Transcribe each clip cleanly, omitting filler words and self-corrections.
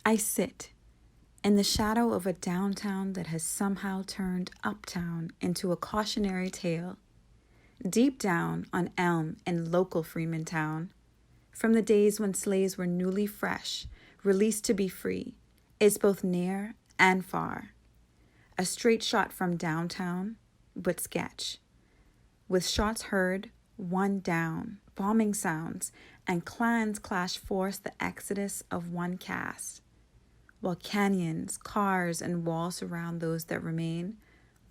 I sit in the shadow of a downtown that has somehow turned uptown into a cautionary tale. Deep down on Elm in local Freemantown, from the days when slaves were newly fresh, released to be free, is both near and far. A straight shot from downtown, but sketch. With shots heard, one down, bombing sounds, and clans clash force the exodus of one caste. While canyons, cars, and walls surround those that remain,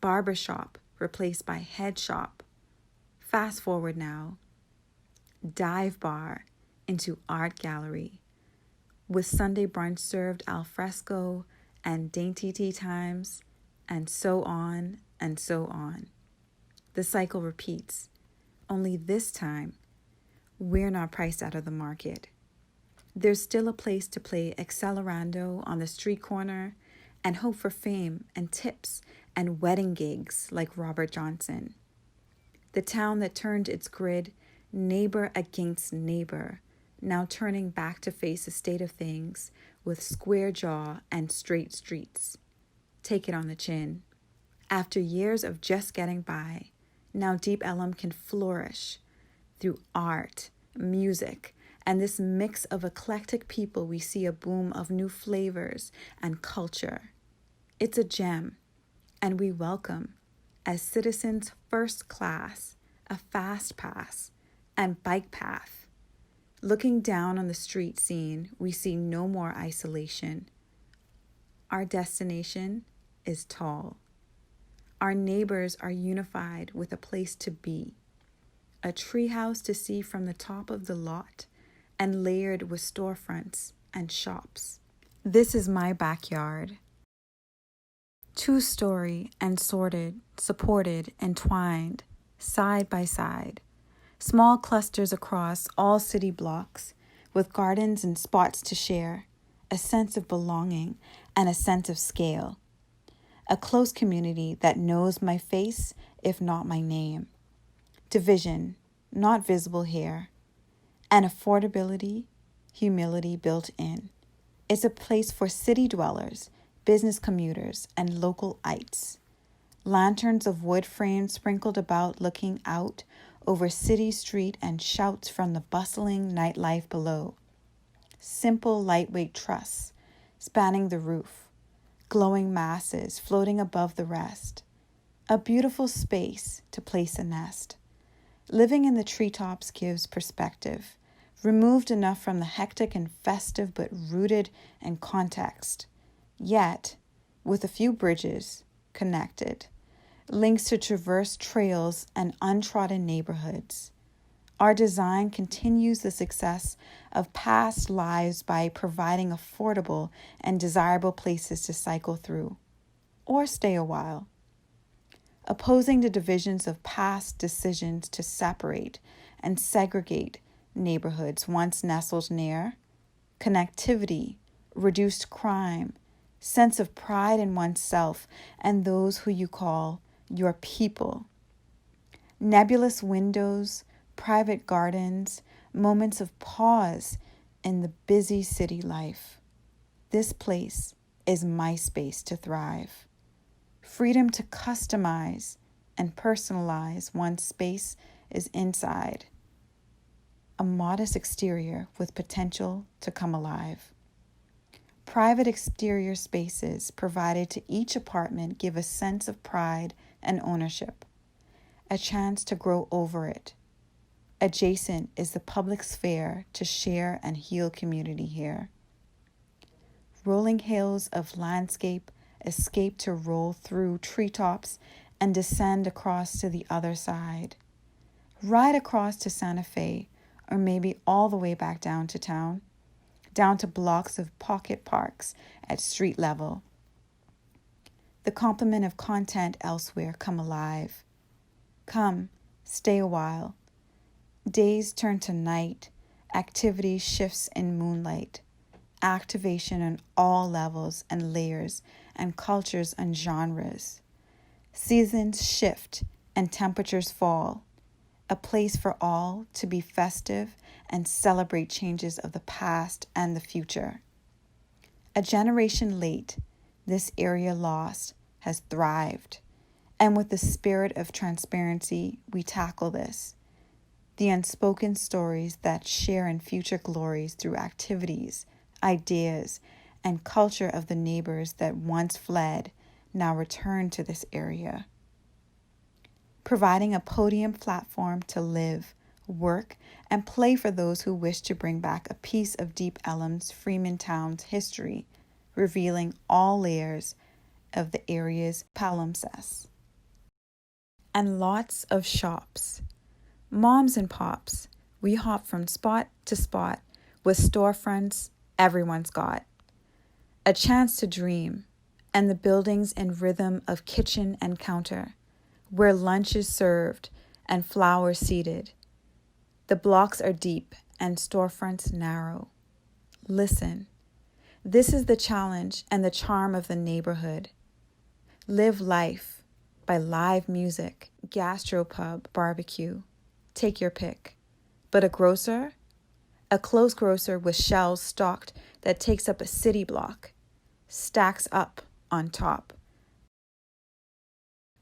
barbershop replaced by head shop. Fast forward now, dive bar into art gallery, with Sunday brunch served al fresco and dainty tea times, and so on and so on. The cycle repeats, only this time, we're not priced out of the market. There's still a place to play accelerando on the street corner and hope for fame and tips and wedding gigs like Robert Johnson. The town that turned its grid neighbor against neighbor, now turning back to face a state of things with square jaw and straight streets. Take it on the chin. After years of just getting by, now Deep Ellum can flourish through art, music, and this mix of eclectic people. We see a boom of new flavors and culture. It's a gem, and we welcome, as citizens first class, a fast pass and bike path. Looking down on the street scene, we see no more isolation. Our destination is tall. Our neighbors are unified with a place to be, a treehouse to see from the top of the lot, and layered with storefronts and shops. This is my backyard. Two-story and sorted, supported, entwined, side by side. Small clusters across all city blocks, with gardens and spots to share, a sense of belonging and a sense of scale. A close community that knows my face, if not my name. Division, not visible here. And affordability, humility built in. It's a place for city dwellers, business commuters, and local-ites. Lanterns of wood frame sprinkled about looking out over city street and shouts from the bustling nightlife below. Simple lightweight truss spanning the roof. Glowing masses floating above the rest. A beautiful space to place a nest. Living in the treetops gives perspective, removed enough from the hectic and festive but rooted in context, yet with a few bridges connected, links to traverse trails and untrodden neighborhoods. Our design continues the success of past lives by providing affordable and desirable places to cycle through, or stay a while. Opposing the divisions of past decisions to separate and segregate neighborhoods once nestled near, connectivity, reduced crime, sense of pride in oneself and those who you call your people. Nebulous windows, private gardens, moments of pause in the busy city life. This place is my space to thrive. Freedom to customize and personalize one's space is inside. A modest exterior with potential to come alive. Private exterior spaces provided to each apartment give a sense of pride and ownership, a chance to grow over it. Adjacent is the public sphere to share and heal community here. Rolling hills of landscape escape to roll through treetops and descend across to the other side. Ride across to Santa Fe, or maybe all the way back down to town, down to blocks of pocket parks at street level. The complement of content elsewhere come alive. Come, stay a while. Days turn to night, activity shifts in moonlight, activation on all levels and layers and cultures and genres. Seasons shift and temperatures fall, a place for all to be festive and celebrate changes of the past and the future. A generation late, this area lost has thrived. And with the spirit of transparency, we tackle this. The unspoken stories that share in future glories through activities, ideas, and culture of the neighbors that once fled now return to this area. Providing a podium platform to live, work, and play for those who wish to bring back a piece of Deep Ellum's Freemantown's history, revealing all layers of the area's palimpsest. And lots of shops. Moms and pops, we hop from spot to spot with storefronts everyone's got. A chance to dream, and the buildings in rhythm of kitchen and counter, where lunch is served and flowers seated. The blocks are deep and storefronts narrow. Listen, this is the challenge and the charm of the neighborhood. Live life by live music, gastropub, barbecue. Take your pick. But a grocer? A close grocer with shelves stocked that takes up a city block, stacks up on top.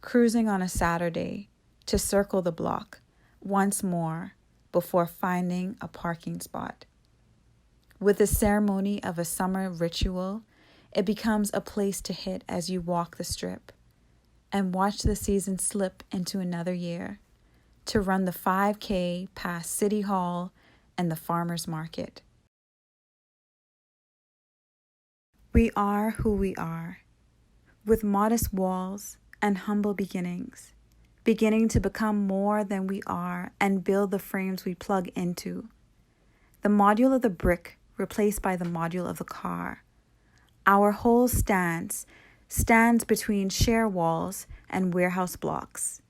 Cruising on a Saturday to circle the block once more before finding a parking spot. With the ceremony of a summer ritual, it becomes a place to hit as you walk the strip and watch the season slip into another year, to run the 5K past City Hall and the farmer's market. We are who we are, with modest walls and humble beginnings, beginning to become more than we are and build the frames we plug into. The module of the brick replaced by the module of the car. Our whole stands between share walls and warehouse blocks,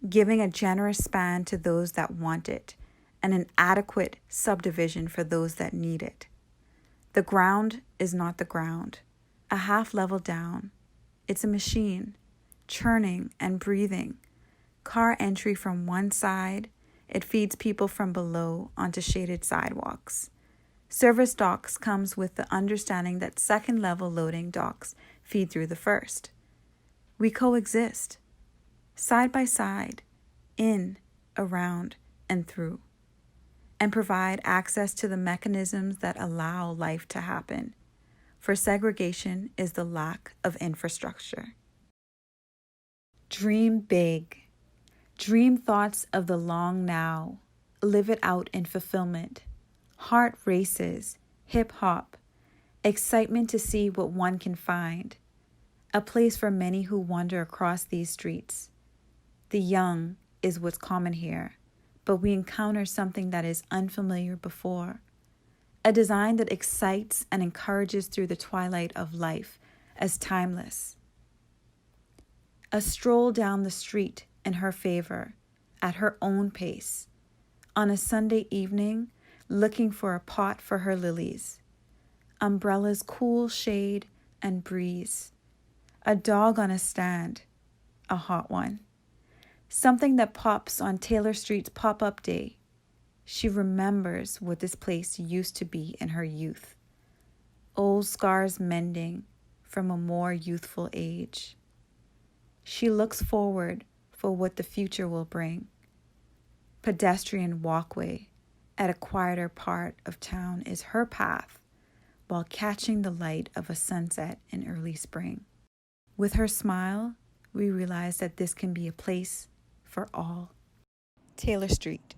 giving a generous span to those that want it and an adequate subdivision for those that need it. The ground is not the ground, a half level down. It's a machine, churning and breathing. Car entry from one side, it feeds people from below onto shaded sidewalks. Service docks comes with the understanding that second level loading docks feed through the first. We coexist, side by side, in, around, and through, and provide access to the mechanisms that allow life to happen, for segregation is the lack of infrastructure. Dream big. Dream thoughts of the long now. Live it out in fulfillment. Heart races, hip-hop, excitement to see what one can find. A place for many who wander across these streets. The young is what's common here, but we encounter something that is unfamiliar before. A design that excites and encourages through the twilight of life as timeless. A stroll down the street in her favor, at her own pace. On a Sunday evening, looking for a pot for her lilies. Umbrellas, cool shade and breeze. A dog on a stand, a hot one. Something that pops on Taylor Street's pop-up day. She remembers what this place used to be in her youth. Old scars mending from a more youthful age. She looks forward for what the future will bring. Pedestrian walkway at a quieter part of town is her path, while catching the light of a sunset in early spring. With her smile, we realize that this can be a place for all. Taylor Street.